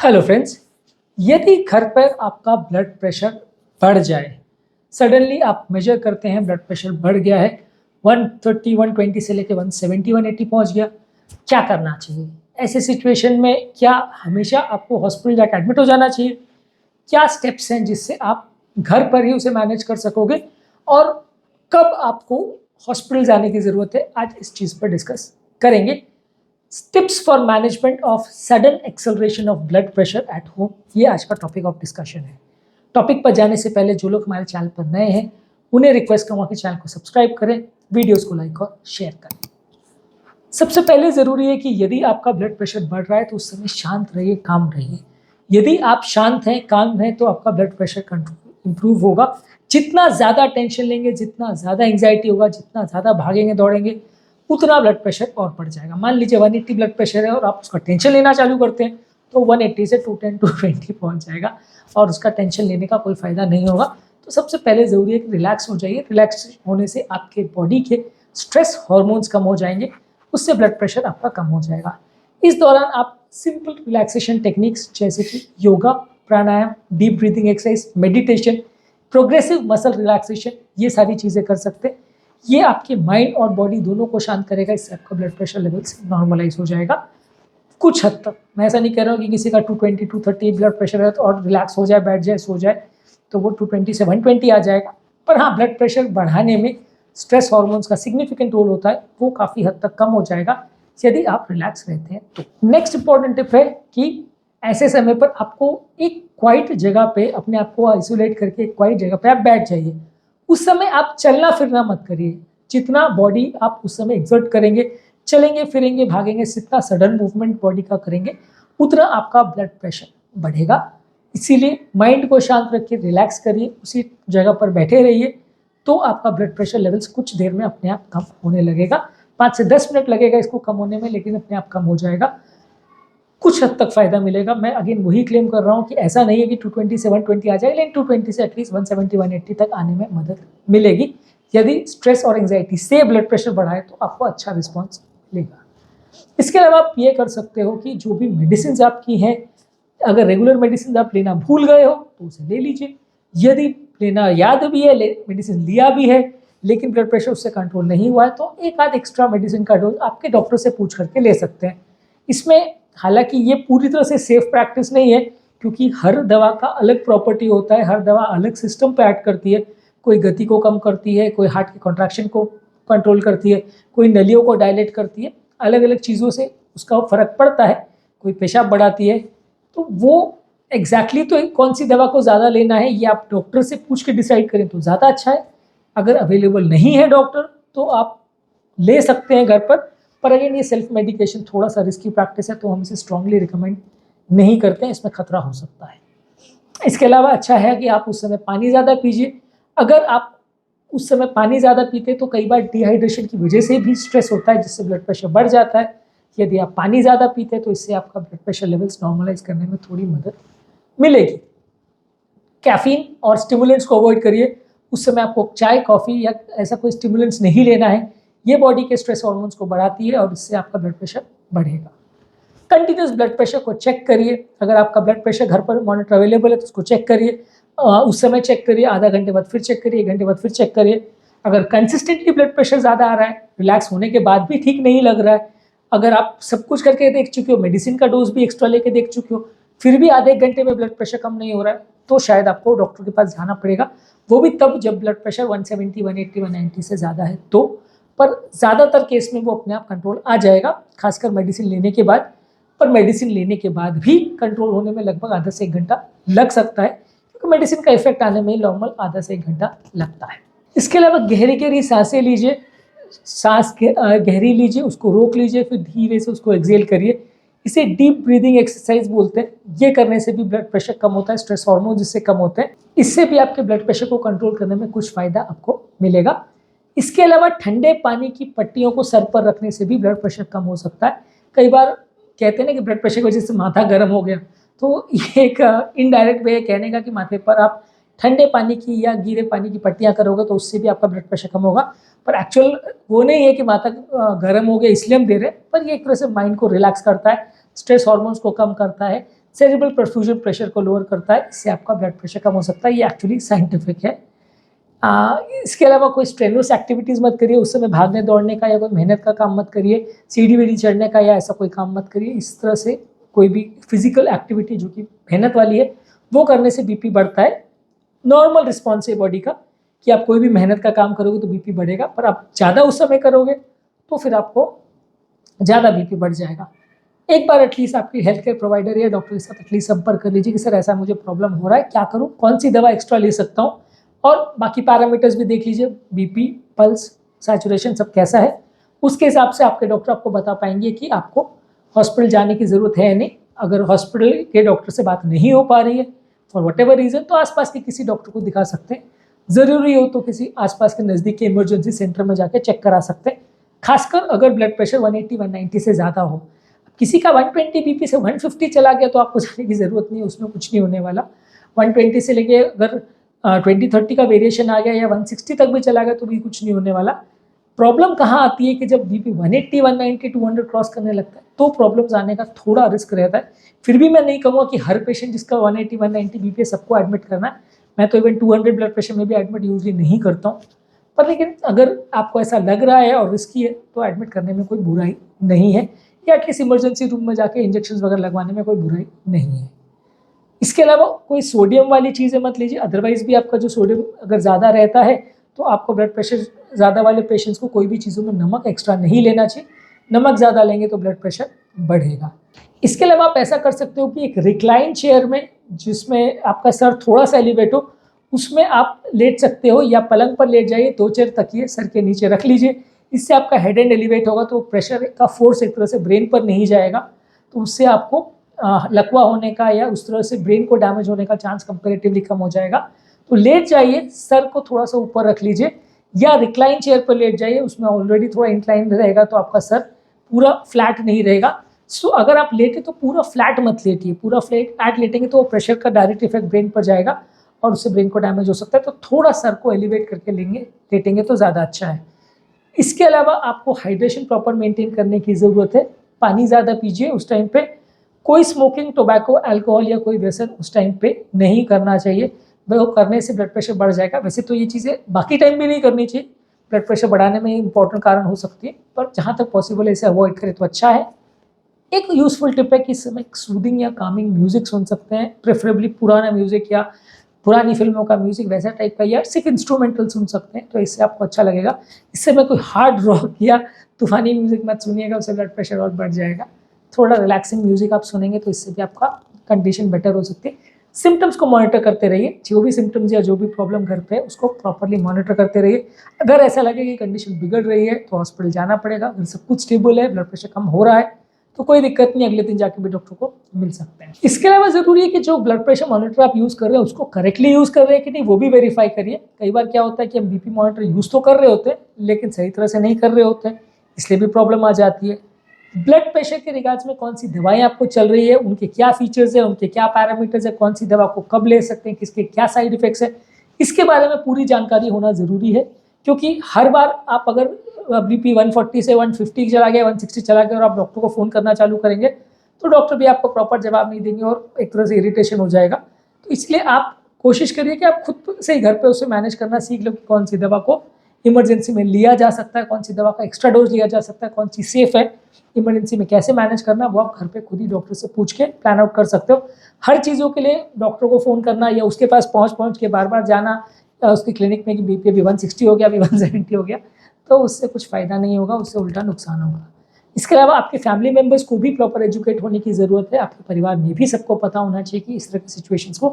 Hello friends, यदि घर पर आपका ब्लड प्रेशर बढ़ जाए, सडनली आप मेजर करते हैं ब्लड प्रेशर बढ़ गया है 130 120 से लेकर 170 180 पहुंच गया, क्या करना चाहिए? ऐसे सिचुएशन में क्या हमेशा आपको हॉस्पिटल जाकर एडमिट हो जाना चाहिए? क्या स्टेप्स हैं जिससे आप घर पर ही उसे मैनेज कर सकोगे और कब आपको हॉस्पिटल जाने की ज़रूरत है, आज इस चीज़ पर डिस्कस करेंगे। Tips for management of sudden acceleration of blood pressure at home, ये आज का टॉपिक ऑफ डिस्कशन है। टॉपिक पर जाने से पहले जो लोग हमारे चैनल पर नए हैं उन्हें रिक्वेस्ट करूँगा कि चैनल को सब्सक्राइब करें, वीडियोस को लाइक और शेयर करें। सबसे पहले ज़रूरी है कि यदि आपका ब्लड प्रेशर बढ़ रहा है तो उस समय शांत रहिए, काम रहिए। यदि आप शांत हैं, काम हैं, तो आपका ब्लड प्रेशर कंट्रोल इंप्रूव होगा। जितना ज़्यादा टेंशन लेंगे, जितना ज़्यादा एंग्जाइटी होगा, जितना ज़्यादा भागेंगे दौड़ेंगे, उतना ब्लड प्रेशर और बढ़ जाएगा। मान लीजिए 180 ब्लड प्रेशर है और आप उसका टेंशन लेना चालू करते हैं तो 180 से 210 220 पहुंच जाएगा और उसका टेंशन लेने का कोई फ़ायदा नहीं होगा। तो सबसे पहले ज़रूरी है कि रिलैक्स हो जाइए। रिलैक्स होने से आपके बॉडी के स्ट्रेस हार्मोन्स कम हो जाएंगे, उससे ब्लड प्रेशर आपका कम हो जाएगा। इस दौरान आप सिंपल रिलैक्सेशन टेक्निक्स जैसे कि yoga, pranayama, deep breathing exercise, meditation, progressive muscle relaxation, ये सारी चीज़ें कर सकते हैं। ये आपके माइंड और बॉडी दोनों को शांत करेगा, इससे आपका ब्लड प्रेशर लेवल्स नॉर्मलाइज हो जाएगा कुछ हद तक। मैं ऐसा नहीं कह रहा हूँ कि किसी का 220 230 ब्लड प्रेशर है तो और रिलैक्स हो जाए, बैठ जाए, सो जाए तो वो 220 से 120 आ जाएगा। पर हाँ, ब्लड प्रेशर बढ़ाने में स्ट्रेस हार्मोन्स का सिग्निफिकेंट रोल होता है, वो काफ़ी हद तक कम हो जाएगा यदि आप रिलैक्स रहते हैं तो। नेक्स्ट इंपॉर्टेंट टिप है कि ऐसे समय पर आपको एक क्वाइट जगह पे अपने आप को आइसोलेट करके एक क्वाइट जगह पे आप बैठ जाइए। उस समय आप चलना फिरना मत करिए। जितना बॉडी आप उस समय एक्सर्ट करेंगे, चलेंगे फिरेंगे भागेंगे, जितना सडन मूवमेंट बॉडी का करेंगे उतना आपका ब्लड प्रेशर बढ़ेगा। इसीलिए माइंड को शांत रखिए, रिलैक्स करिए, उसी जगह पर बैठे रहिए, तो आपका ब्लड प्रेशर लेवल्स कुछ देर में अपने आप कम होने लगेगा। 5 से 10 मिनट लगेगा इसको कम होने में, लेकिन अपने आप कम हो जाएगा, कुछ हद तक फ़ायदा मिलेगा। मैं अगेन वही क्लेम कर रहा हूँ कि ऐसा नहीं है कि 220 से 120 आ जाएगा, लेकिन 220 से एटलीस्ट 170 180 तक आने में मदद मिलेगी। यदि स्ट्रेस और एंग्जाइटी से ब्लड प्रेशर बढ़ाए तो आपको अच्छा रिस्पॉन्स मिलेगा। इसके अलावा आप ये कर सकते हो कि जो भी मेडिसिन आपकी हैं, अगर रेगुलर मेडिसिन आप लेना भूल गए हो तो उसे ले लीजिए। यदि लेना याद भी है, मेडिसिन लिया भी है, लेकिन ब्लड प्रेशर उससे कंट्रोल नहीं हुआ है, तो एक आध एक्स्ट्रा मेडिसिन का डोज आपके डॉक्टर से पूछ करके ले सकते हैं। इसमें हालांकि ये पूरी तरह से सेफ प्रैक्टिस नहीं है, क्योंकि हर दवा का अलग प्रॉपर्टी होता है, हर दवा अलग सिस्टम पे एक्ट करती है। कोई गति को कम करती है, कोई हार्ट के कॉन्ट्रैक्शन को कंट्रोल करती है, कोई नलियों को डायलेट करती है, अलग अलग चीज़ों से उसका फ़र्क पड़ता है। कोई पेशाब बढ़ाती है, तो वो एग्जैक्टली तो कौन सी दवा को ज़्यादा लेना है ये आप डॉक्टर से पूछ के डिसाइड करें तो ज़्यादा अच्छा है। अगर अवेलेबल नहीं है डॉक्टर तो आप ले सकते हैं घर पर अगेन ये सेल्फ मेडिकेशन थोड़ा सा रिस्की प्रैक्टिस है, तो हम इसे स्ट्रांगली रिकमेंड नहीं करते हैं, इसमें खतरा हो सकता है। इसके अलावा अच्छा है कि आप उस समय पानी ज़्यादा पीजिए। अगर आप उस समय पानी ज़्यादा पीते तो कई बार डिहाइड्रेशन की वजह से भी स्ट्रेस होता है, जिससे ब्लड प्रेशर बढ़ जाता है। यदि आप पानी ज़्यादा पीते तो इससे आपका ब्लड प्रेशर लेवल्स नॉर्मलाइज करने में थोड़ी मदद मिलेगी। कैफीन और स्टिमुलेंट्स को अवॉइड करिए। उस समय आपको चाय, कॉफ़ी या ऐसा कोई स्टिमुलेंट्स नहीं लेना है। ये बॉडी के स्ट्रेस हार्मोन्स को बढ़ाती है और इससे आपका ब्लड प्रेशर बढ़ेगा। कंटिन्यूस ब्लड प्रेशर को चेक करिए। अगर आपका ब्लड प्रेशर घर पर मॉनिटर अवेलेबल है तो उसको चेक करिए, उस समय चेक करिए, आधा घंटे बाद फिर चेक करिए, 1 घंटे बाद फिर चेक करिए। अगर कंसिस्टेंटली ब्लड प्रेशर ज़्यादा आ रहा है, रिलैक्स होने के बाद भी ठीक नहीं लग रहा है, अगर आप सब कुछ करके देख चुके हो, मेडिसिन का डोज भी एक्स्ट्रा लेके देख चुके हो, फिर भी आधे 1 घंटे में ब्लड प्रेशर कम नहीं हो रहा है, तो शायद आपको डॉक्टर के पास जाना पड़ेगा। वो भी तब जब ब्लड प्रेशर 170 180 190 से ज़्यादा है तो। पर ज़्यादातर केस में वो अपने आप कंट्रोल आ जाएगा, खासकर मेडिसिन लेने के बाद। पर मेडिसिन लेने के बाद भी कंट्रोल होने में लगभग आधा से 1 घंटा लग सकता है, क्योंकि मेडिसिन का इफेक्ट आने में नॉर्मल आधा से 1 घंटा लगता है। इसके अलावा गहरी गहरी सांसें लीजिए। सांस गहरी लीजिए, उसको रोक लीजिए, फिर धीरे से उसको एक्सेल करिए। इसे डीप ब्रीदिंग एक्सरसाइज बोलते हैं। ये करने से भी ब्लड प्रेशर कम होता है, स्ट्रेस हार्मोन जिससे कम होते हैं, इससे भी आपके ब्लड प्रेशर को कंट्रोल करने में कुछ फायदा आपको मिलेगा। इसके अलावा ठंडे पानी की पट्टियों को सर पर रखने से भी ब्लड प्रेशर कम हो सकता है। कई बार कहते हैं ना कि ब्लड प्रेशर की वजह से माथा गर्म हो गया, तो ये एक इनडायरेक्ट वे कहने का कि माथे पर आप ठंडे पानी की या गीले पानी की पट्टियाँ करोगे तो उससे भी आपका ब्लड प्रेशर कम होगा। पर एक्चुअल वो नहीं है कि माथा गर्म हो गया इसलिए हम दे रहे हैं, पर ये एक तरह से माइंड को रिलैक्स करता है, स्ट्रेस हार्मोन्स को कम करता है, सेरेब्रल परफ्यूजन प्रेशर को लोअर करता है, इससे आपका ब्लड प्रेशर कम हो सकता है। ये एक्चुअली साइंटिफिक है। इसके अलावा कोई स्ट्रेनुअस एक्टिविटीज़ मत करिए, उस समय भागने दौड़ने का या कोई मेहनत का काम मत करिए, सीढ़ी वीढ़ी चढ़ने का या ऐसा कोई काम मत करिए। इस तरह से कोई भी फिजिकल एक्टिविटी जो कि मेहनत वाली है वो करने से बीपी बढ़ता है। नॉर्मल रिस्पॉन्स है बॉडी का कि आप कोई भी मेहनत का काम करोगे तो बीपी बढ़ेगा, पर आप ज़्यादा उस समय करोगे तो फिर आपको ज़्यादा बीपी बढ़ जाएगा। एक बार एटलीस्ट आपकी हेल्थ केयर प्रोवाइडर या डॉक्टर के साथ एटलीस्ट संपर्क कर लीजिए कि सर ऐसा मुझे प्रॉब्लम हो रहा है, क्या करूँ, कौन सी दवा एक्स्ट्रा ले सकता हूँ, और बाकी पैरामीटर्स भी देख लीजिए, बीपी, पल्स, सैचुरेशन सब कैसा है। उसके हिसाब से आपके डॉक्टर आपको बता पाएंगे कि आपको हॉस्पिटल जाने की ज़रूरत है या नहीं। अगर हॉस्पिटल के डॉक्टर से बात नहीं हो पा रही है फॉर वट एवर रीज़न, तो आसपास के किसी डॉक्टर को दिखा सकते हैं। ज़रूरी हो तो किसी आसपास के नज़दीक के इमरजेंसी सेंटर में जाके चेक करा सकते हैं, खासकर अगर ब्लड प्रेशर 180-190 से ज़्यादा हो। किसी का 120 बीपी से 150 चला गया तो आपको जाने की ज़रूरत नहीं है, उसमें कुछ नहीं होने वाला। 120 से लेके अगर 20-30 का वेरिएशन आ गया या 160 तक भी चला गया तो भी कुछ नहीं होने वाला। प्रॉब्लम कहाँ आती है कि जब बीपी 180, 190, 200 क्रॉस करने लगता है तो प्रॉब्लम्स आने का थोड़ा रिस्क रहता है। फिर भी मैं नहीं कहूँगा कि हर पेशेंट जिसका 180, 190 बीपी है सबको एडमिट करना है। मैं तो इवन 200 ब्लड प्रेशर में भी एडमिट यूजली नहीं करता हूँ, पर लेकिन अगर आपको ऐसा लग रहा है और रिस्की है तो एडमिट करने में कोई बुराई नहीं है, या एटलीस्ट इमरजेंसी रूम में जाके इंजेक्शन वगैरह लगवाने में कोई बुराई नहीं है। इसके अलावा कोई सोडियम वाली चीज़ें मत लीजिए, अदरवाइज भी आपका जो सोडियम अगर ज़्यादा रहता है तो आपको ब्लड प्रेशर ज़्यादा वाले पेशेंट्स को कोई भी चीज़ों में नमक एक्स्ट्रा नहीं लेना चाहिए। नमक ज़्यादा लेंगे तो ब्लड प्रेशर बढ़ेगा। इसके अलावा आप ऐसा कर सकते हो कि एक रिक्लाइन चेयर में, जिसमें आपका सर थोड़ा सा एलिवेट हो, उसमें आप लेट सकते हो, या पलंग पर लेट जाइए, 2 चेयर तकिए सर के नीचे रख लीजिए। इससे आपका हेड एंड एलिवेट होगा तो प्रेशर का फोर्स एक तरह से ब्रेन पर नहीं जाएगा, तो उससे आपको लकवा होने का या उस तरह से ब्रेन को डैमेज होने का चांस कंपैरेटिवली कम हो जाएगा। तो लेट जाइए, सर को थोड़ा सा ऊपर रख लीजिए, या रिक्लाइन चेयर पर लेट जाइए, उसमें ऑलरेडी थोड़ा इंक्लाइन रहेगा तो आपका सर पूरा फ्लैट नहीं रहेगा। सो अगर आप लेटे तो पूरा फ्लैट मत लेटिए, पूरा फ्लैट लेटेंगे तो प्रेशर का डायरेक्ट इफेक्ट ब्रेन पर जाएगा और उससे ब्रेन को डैमेज हो सकता है। तो थोड़ा सर को एलिवेट करके लेटेंगे तो ज़्यादा अच्छा है। इसके अलावा आपको हाइड्रेशन प्रॉपर मेंटेन करने की ज़रूरत है। पानी ज़्यादा पीजिए उस टाइम पे। कोई स्मोकिंग, टोबैको, अल्कोहल या कोई व्यसन उस टाइम पे नहीं करना चाहिए, वो करने से ब्लड प्रेशर बढ़ जाएगा। वैसे तो ये चीज़ें बाकी टाइम भी नहीं करनी चाहिए, ब्लड प्रेशर बढ़ाने में इंपॉर्टेंट कारण हो सकती है, पर जहाँ तक पॉसिबल है इसे अवॉइड करें तो अच्छा है। एक यूज़फुल टिप है कि इस समय सूदिंग या कामिंग म्यूजिक सुन सकते हैं, प्रेफरेबली पुराना म्यूजिक या पुरानी फिल्मों का म्यूजिक वैसा टाइप का, या सिर्फ इंस्ट्रूमेंटल सुन सकते हैं, तो इससे आपको अच्छा लगेगा। इससे मैं कोई हार्ड रॉक या तूफानी म्यूजिक मत सुनिएगा, उससे ब्लड प्रेशर और बढ़ जाएगा। थोड़ा रिलैक्सिंग म्यूजिक आप सुनेंगे तो इससे भी आपका कंडीशन बेटर हो सकती है। सिम्टम्स को मॉनिटर करते रहिए, जो भी सिम्टम्स या जो भी प्रॉब्लम घर पे है उसको प्रॉपरली मॉनिटर करते रहिए। अगर ऐसा लगे कि कंडीशन बिगड़ रही है तो हॉस्पिटल जाना पड़ेगा। अगर सब कुछ स्टेबल है, ब्लड प्रेशर कम हो रहा है तो कोई दिक्कत नहीं, अगले दिन जाके भी डॉक्टर को मिल सकते हैं। इसके अलावा ज़रूरी है कि जो ब्लड प्रेशर मॉनिटर आप यूज़ कर रहे हैं उसको करेक्टली यूज़ कर रहे हैं कि नहीं, वो भी वेरीफाई करिए। कई बार क्या होता है कि हम बीपी मॉनिटर यूज़ तो कर रहे होते हैं लेकिन सही तरह से नहीं कर रहे होते हैं, इसलिए भी प्रॉब्लम आ जाती है। ब्लड प्रेशर के रिगार्ड्स में कौन सी दवाएं आपको चल रही है, उनके क्या फीचर्स है, उनके क्या पैरामीटर्स है, कौन सी दवा को कब ले सकते हैं, किसके क्या साइड इफेक्ट्स है, इसके बारे में पूरी जानकारी होना ज़रूरी है। क्योंकि हर बार आप अगर बीपी 140 से 150 चला गया, 160 चला गया और आप डॉक्टर को फ़ोन करना चालू करेंगे तो डॉक्टर भी आपको प्रॉपर जवाब नहीं देंगे और एक तरह से इरिटेशन हो जाएगा। तो इसलिए आप कोशिश करिए कि आप खुद से ही घर पे उसे मैनेज करना सीख लो कि कौन सी दवा को इमरजेंसी में लिया जा सकता है, कौन सी दवा का एक्स्ट्रा डोज लिया जा सकता है, कौन सी सेफ़ है, इमरजेंसी में कैसे मैनेज करना, वो आप घर पे खुद ही डॉक्टर से पूछ के प्लान आउट कर सकते हो। हर चीज़ों के लिए डॉक्टर को फ़ोन करना या उसके पास पहुँच के बार बार जाना उसकी क्लिनिक में कि बीपी अभी 160 हो गया, अभी 170 हो गया, तो उससे कुछ फ़ायदा नहीं होगा, उससे उल्टा नुकसान होगा। इसके अलावा आपके फैमिली मेम्बर्स को भी प्रॉपर एजुकेट होने की ज़रूरत है। आपके परिवार में भी सबको पता होना चाहिए कि इस तरह की सिचुएशंस को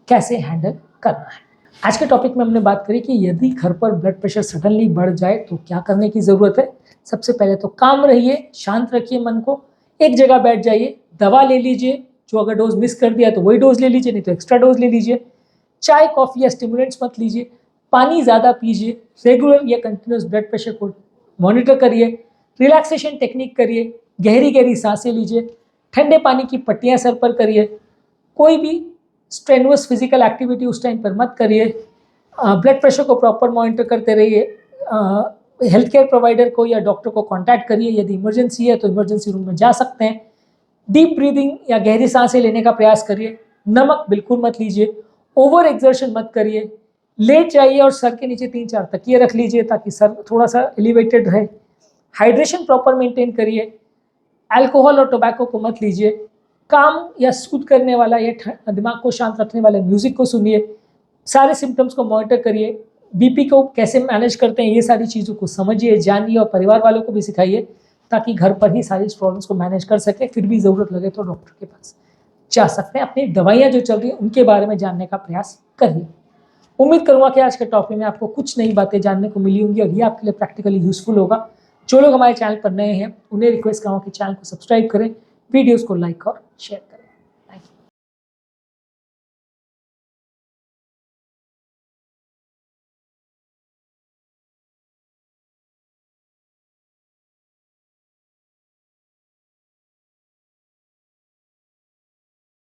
कैसे हैंडल करना है। आज के टॉपिक में हमने बात करी कि यदि घर पर ब्लड प्रेशर सडनली बढ़ जाए तो क्या करने की ज़रूरत है। सबसे पहले तो काम रहिए, शांत रखिए मन को, एक जगह बैठ जाइए, दवा ले लीजिए, जो अगर डोज मिस कर दिया तो वही डोज ले लीजिए, नहीं तो एक्स्ट्रा डोज ले लीजिए। चाय, कॉफ़ी या स्टिमुलेंट्स मत लीजिए, पानी ज़्यादा पीजिए, रेगुलर या कंटिन्यूस ब्लड प्रेशर को मॉनिटर करिए, रिलैक्सेशन टेक्निक करिए, गहरी गहरी सांसें लीजिए, ठंडे पानी की पट्टियाँ सर पर करिए, कोई भी स्ट्रेनुअस फिजिकल एक्टिविटी उस टाइम पर मत करिए, ब्लड प्रेशर को प्रॉपर मॉनिटर करते रहिए, हेल्थ केयर प्रोवाइडर को या डॉक्टर को कांटेक्ट करिए, यदि इमरजेंसी है तो इमरजेंसी रूम में जा सकते हैं। डीप ब्रीदिंग या गहरी सांसें लेने का प्रयास करिए। नमक बिल्कुल मत लीजिए। ओवर एक्सर्शन मत करिए। लेट जाइए और सर के नीचे 3-4 तकिए रख लीजिए ताकि सर थोड़ा सा एलिवेटेड रहे। हाइड्रेशन प्रॉपर मेंटेन करिए। अल्कोहल और टोबैको को मत लीजिए। काम या सूद करने वाला या दिमाग को शांत रखने वाले म्यूजिक को सुनिए। सारे सिम्टम्स को मॉनिटर करिए। बीपी को कैसे मैनेज करते हैं ये सारी चीज़ों को समझिए, जानिए और परिवार वालों को भी सिखाइए ताकि घर पर ही सारी प्रॉब्लम्स को मैनेज कर सके। फिर भी ज़रूरत लगे तो डॉक्टर के पास जा सकते हैं। अपनी दवाइयाँ जो चल रही हैं उनके बारे में जानने का प्रयास करिए। उम्मीद करूँगा कि आज के टॉपिक में आपको कुछ नई बातें जानने को मिली होंगी और ये आपके लिए प्रैक्टिकली यूजफुल होगा। जो लोग हमारे चैनल पर नए हैं उन्हें रिक्वेस्ट करूँगा कि चैनल को सब्सक्राइब करें, वीडियोज़ को लाइक और शेयर करें।